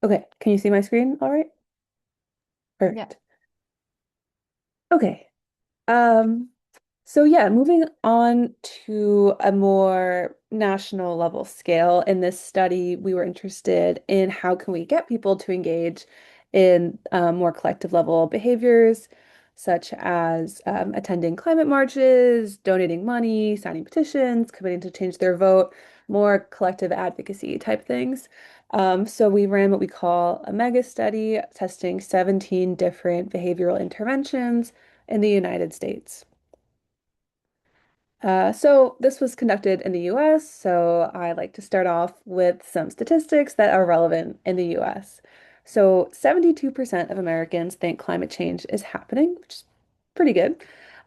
Okay, can you see my screen? All right. Yeah. Perfect. Okay. Um, so yeah, moving on to a more national level scale. In this study, we were interested in how can we get people to engage in more collective level behaviors, such as attending climate marches, donating money, signing petitions, committing to change their vote, more collective advocacy type things. So we ran what we call a mega study, testing 17 different behavioral interventions in the United States. So this was conducted in the US, so I like to start off with some statistics that are relevant in the US. So 72% of Americans think climate change is happening, which is pretty good.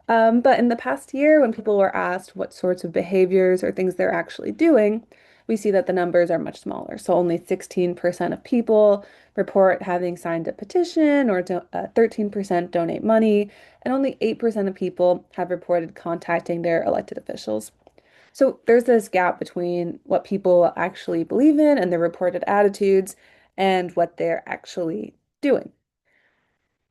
But in the past year, when people were asked what sorts of behaviors or things they're actually doing, we see that the numbers are much smaller. So only 16% of people report having signed a petition, or 13% donate money, and only 8% of people have reported contacting their elected officials. So there's this gap between what people actually believe in and their reported attitudes and what they're actually doing.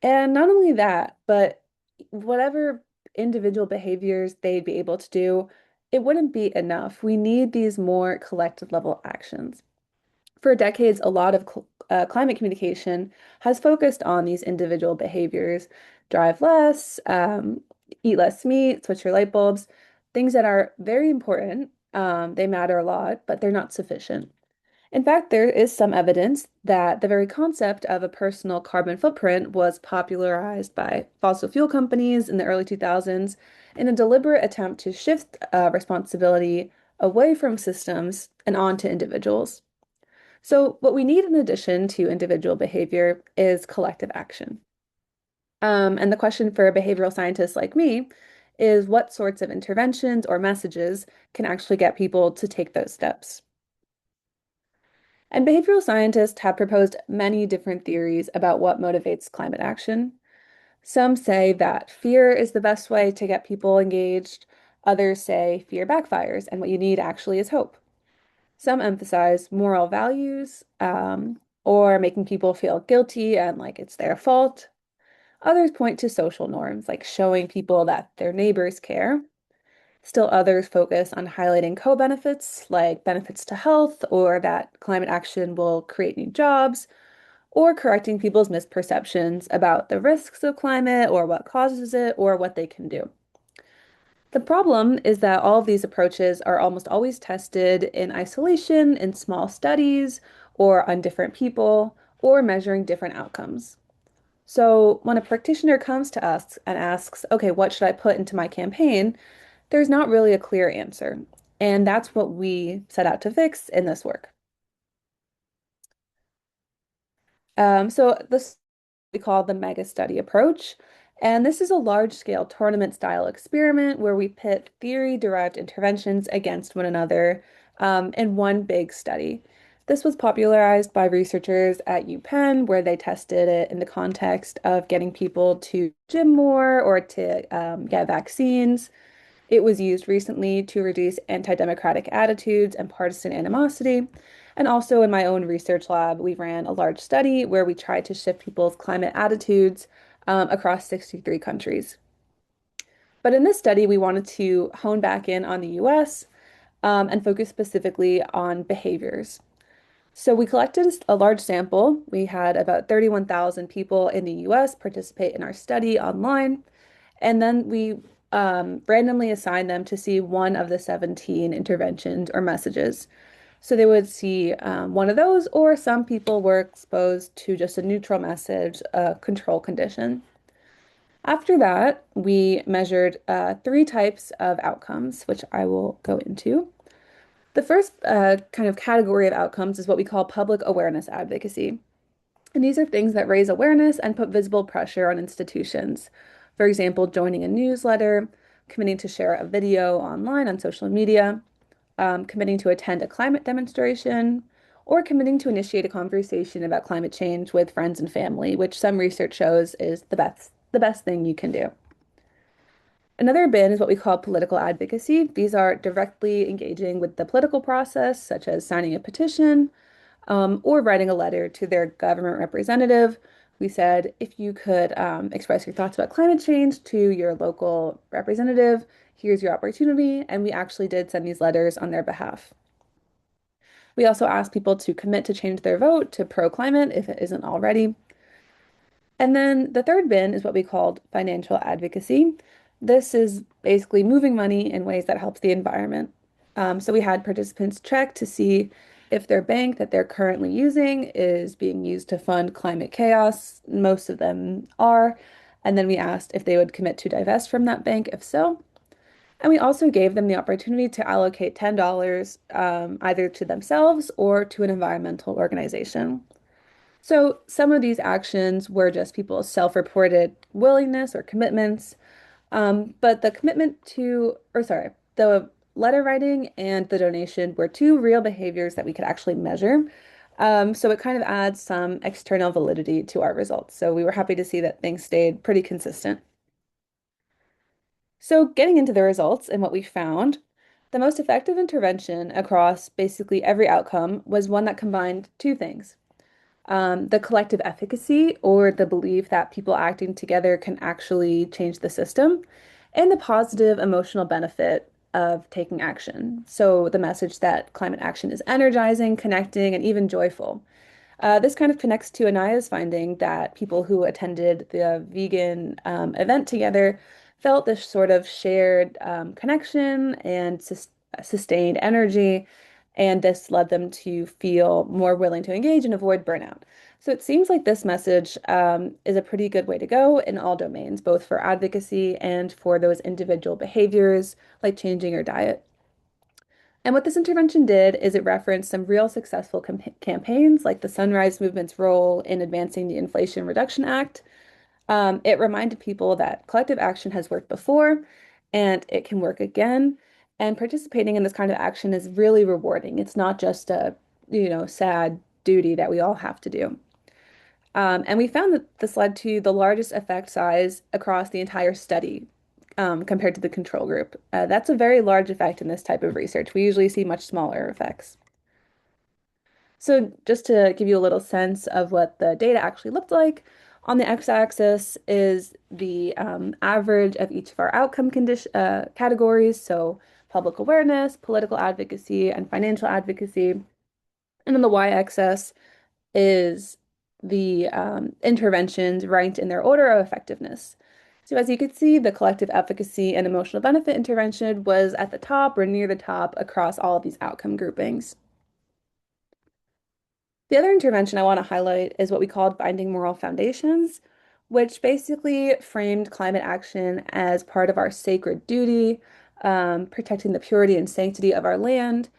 And not only that, but whatever individual behaviors they'd be able to do, it wouldn't be enough. We need these more collective level actions. For decades, a lot of climate communication has focused on these individual behaviors: drive less, eat less meat, switch your light bulbs, things that are very important. They matter a lot, but they're not sufficient. In fact, there is some evidence that the very concept of a personal carbon footprint was popularized by fossil fuel companies in the early 2000s in a deliberate attempt to shift responsibility away from systems and onto individuals. So, what we need in addition to individual behavior is collective action. And the question for behavioral scientists like me is what sorts of interventions or messages can actually get people to take those steps? And behavioral scientists have proposed many different theories about what motivates climate action. Some say that fear is the best way to get people engaged. Others say fear backfires, and what you need actually is hope. Some emphasize moral values, or making people feel guilty and like it's their fault. Others point to social norms, like showing people that their neighbors care. Still others focus on highlighting co-benefits, like benefits to health, or that climate action will create new jobs, or correcting people's misperceptions about the risks of climate, or what causes it, or what they can do. The problem is that all of these approaches are almost always tested in isolation, in small studies, or on different people, or measuring different outcomes. So when a practitioner comes to us and asks, okay, what should I put into my campaign? There's not really a clear answer. And that's what we set out to fix in this work. So this we call the mega study approach. And this is a large-scale tournament-style experiment where we pit theory-derived interventions against one another in one big study. This was popularized by researchers at UPenn, where they tested it in the context of getting people to gym more or to get vaccines. It was used recently to reduce anti-democratic attitudes and partisan animosity. And also in my own research lab, we ran a large study where we tried to shift people's climate attitudes across 63 countries. But in this study, we wanted to hone back in on the US and focus specifically on behaviors. So we collected a large sample. We had about 31,000 people in the US participate in our study online. And then we randomly assign them to see one of the 17 interventions or messages. So they would see one of those, or some people were exposed to just a neutral message, a control condition. After that, we measured three types of outcomes, which I will go into. The first kind of category of outcomes is what we call public awareness advocacy. And these are things that raise awareness and put visible pressure on institutions. For example, joining a newsletter, committing to share a video online on social media, committing to attend a climate demonstration, or committing to initiate a conversation about climate change with friends and family, which some research shows is the best thing you can do. Another bin is what we call political advocacy. These are directly engaging with the political process, such as signing a petition, or writing a letter to their government representative. We said if you could express your thoughts about climate change to your local representative, here's your opportunity. And we actually did send these letters on their behalf. We also asked people to commit to change their vote to pro-climate if it isn't already. And then the third bin is what we called financial advocacy. This is basically moving money in ways that helps the environment. So we had participants check to see if their bank that they're currently using is being used to fund climate chaos. Most of them are. And then we asked if they would commit to divest from that bank, if so. And we also gave them the opportunity to allocate $10 either to themselves or to an environmental organization. So some of these actions were just people's self-reported willingness or commitments, but the commitment to, or sorry, the letter writing and the donation were two real behaviors that we could actually measure. So it kind of adds some external validity to our results. So we were happy to see that things stayed pretty consistent. So getting into the results and what we found, the most effective intervention across basically every outcome was one that combined two things. The collective efficacy or the belief that people acting together can actually change the system, and the positive emotional benefit of taking action. So the message that climate action is energizing, connecting, and even joyful. This kind of connects to Anaya's finding that people who attended the vegan event together felt this sort of shared connection and sustained energy, and this led them to feel more willing to engage and avoid burnout. So it seems like this message is a pretty good way to go in all domains, both for advocacy and for those individual behaviors like changing your diet. And what this intervention did is it referenced some real successful campaigns, like the Sunrise Movement's role in advancing the Inflation Reduction Act. It reminded people that collective action has worked before and it can work again. And participating in this kind of action is really rewarding. It's not just a, sad duty that we all have to do. And we found that this led to the largest effect size across the entire study, compared to the control group. That's a very large effect in this type of research. We usually see much smaller effects. So just to give you a little sense of what the data actually looked like, on the x-axis is the average of each of our outcome condition categories, so public awareness, political advocacy, and financial advocacy. And on the y-axis is the interventions ranked in their order of effectiveness. So as you can see, the collective efficacy and emotional benefit intervention was at the top or near the top across all of these outcome groupings. The other intervention I want to highlight is what we called binding moral foundations, which basically framed climate action as part of our sacred duty, protecting the purity and sanctity of our land.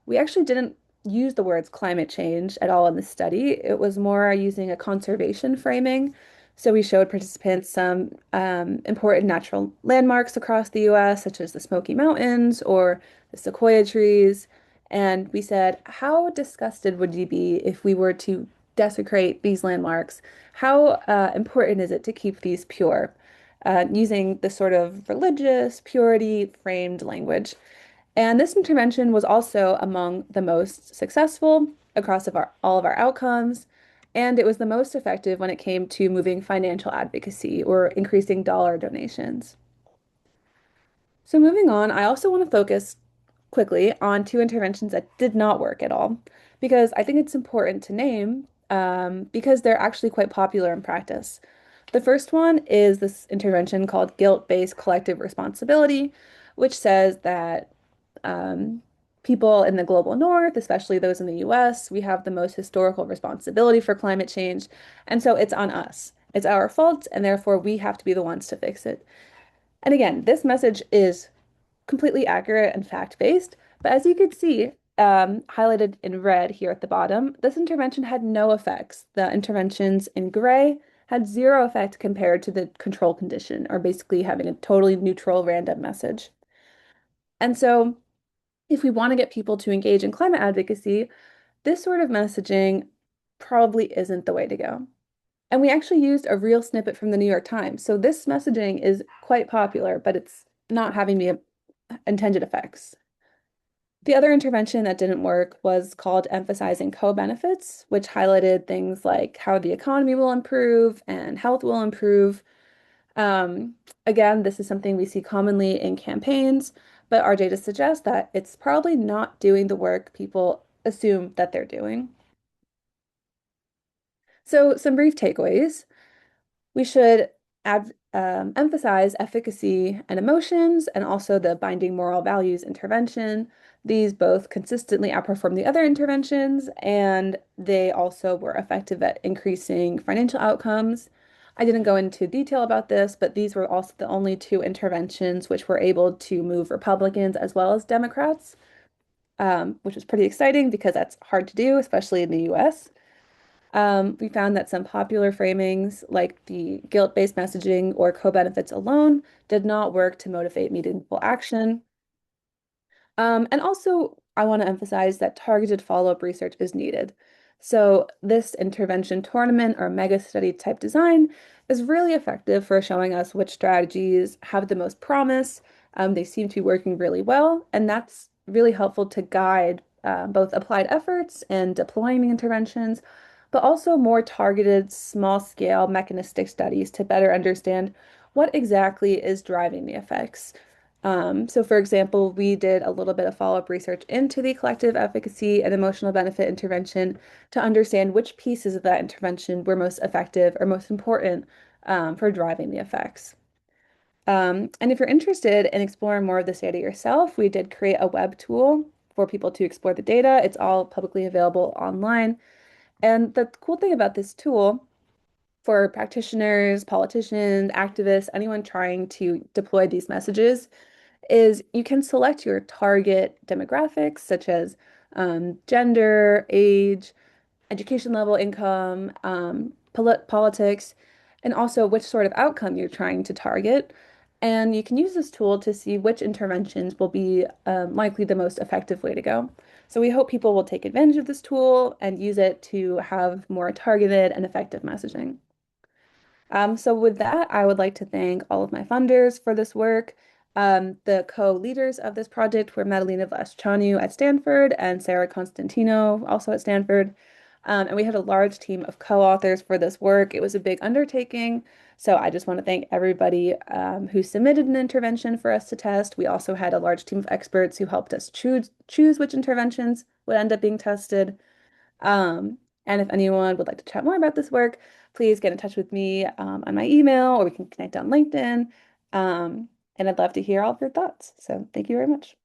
We actually didn't use the words climate change at all in the study. It was more using a conservation framing. So we showed participants some important natural landmarks across the US, such as the Smoky Mountains or the sequoia trees. And we said, how disgusted would you be if we were to desecrate these landmarks? How important is it to keep these pure? Using this sort of religious, purity framed language. And this intervention was also among the most successful across all of our outcomes. And it was the most effective when it came to moving financial advocacy or increasing dollar donations. So moving on, I also want to focus quickly on two interventions that did not work at all, because I think it's important to name because they're actually quite popular in practice. The first one is this intervention called guilt-based collective responsibility, which says that um, people in the global north, especially those in the US, we have the most historical responsibility for climate change. And so it's on us. It's our fault, and therefore we have to be the ones to fix it. And again, this message is completely accurate and fact-based, but as you could see, highlighted in red here at the bottom, this intervention had no effects. The interventions in gray had zero effect compared to the control condition, or basically having a totally neutral random message. And so if we want to get people to engage in climate advocacy, this sort of messaging probably isn't the way to go. And we actually used a real snippet from the New York Times. So this messaging is quite popular, but it's not having the intended effects. The other intervention that didn't work was called emphasizing co-benefits, which highlighted things like how the economy will improve and health will improve. Um, Again, this is something we see commonly in campaigns, but our data suggests that it's probably not doing the work people assume that they're doing. So, some brief takeaways. We should emphasize efficacy and emotions, and also the binding moral values intervention. These both consistently outperform the other interventions, and they also were effective at increasing financial outcomes. I didn't go into detail about this, but these were also the only two interventions which were able to move Republicans as well as Democrats, which was pretty exciting because that's hard to do, especially in the US. We found that some popular framings, like the guilt-based messaging or co-benefits alone, did not work to motivate meaningful action. And also, I want to emphasize that targeted follow-up research is needed. So this intervention tournament or mega study type design is really effective for showing us which strategies have the most promise. They seem to be working really well, and that's really helpful to guide both applied efforts and deploying the interventions, but also more targeted, small-scale mechanistic studies to better understand what exactly is driving the effects. So for example, we did a little bit of follow-up research into the collective efficacy and emotional benefit intervention to understand which pieces of that intervention were most effective or most important for driving the effects. And if you're interested in exploring more of this data yourself, we did create a web tool for people to explore the data. It's all publicly available online. And the cool thing about this tool for practitioners, politicians, activists, anyone trying to deploy these messages is you can select your target demographics, such as gender, age, education level, income, politics, and also which sort of outcome you're trying to target. And you can use this tool to see which interventions will be likely the most effective way to go. So we hope people will take advantage of this tool and use it to have more targeted and effective messaging. So with that, I would like to thank all of my funders for this work. The co-leaders of this project were Madalena Vlaschanu at Stanford and Sarah Constantino, also at Stanford. And we had a large team of co-authors for this work. It was a big undertaking. So I just want to thank everybody who submitted an intervention for us to test. We also had a large team of experts who helped us choose which interventions would end up being tested. Um, and if anyone would like to chat more about this work, please get in touch with me on my email or we can connect on LinkedIn. And I'd love to hear all of your thoughts. So thank you very much.